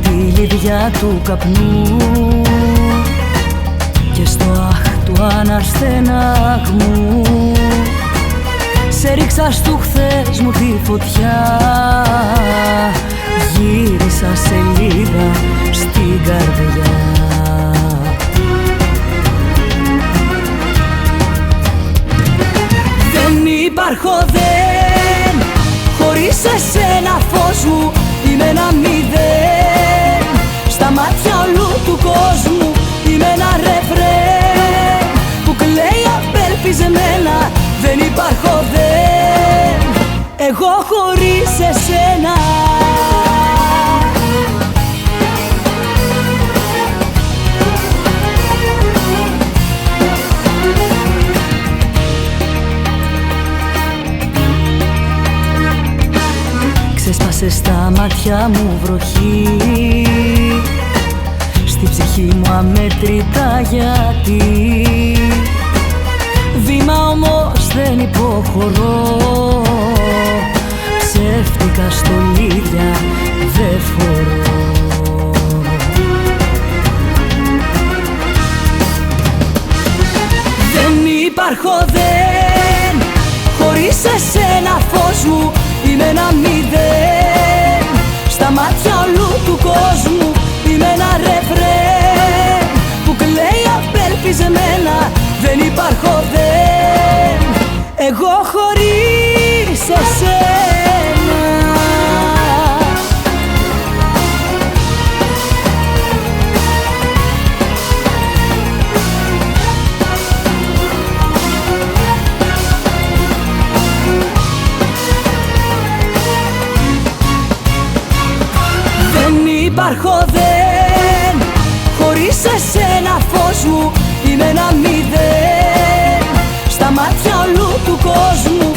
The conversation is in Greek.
τη λιδιά του καπνού και στο αχ του αναστεναγμού. Σε ρίξα στου χθες μου τη φωτιά, γύρισα σελίδα στην καρδιά. Δεν υπάρχω δεν, χωρίς εσένα φως μου είμαι ένα μηδέν. Στα μάτια όλου του κόσμου είμαι ένα ρεφρέν που κλαίει απελπισμένα. Δεν υπάρχω δεν, εγώ χωρίς εσένα. Ξέσπασε στα μάτια μου βροχή, στη ψυχή μου αμέτρητα γιατί. Βήμα όμως δεν υποχωρώ, ψεύτικα στολίδια δεν φορώ. Δεν υπάρχω δεν, χωρίς εσένα φως μου είμαι ένα μηδέν. Στα μάτια όλου του κόσμου είμαι ένα ρεφρέν που κλαίει απελπισμένα. Δεν υπάρχω δεν, εγώ χωρίς εσένα. Δεν υπάρχω δεν, χωρίς εσένα φως μου είμαι ένα μηδέν. Στα μάτια όλου του κόσμου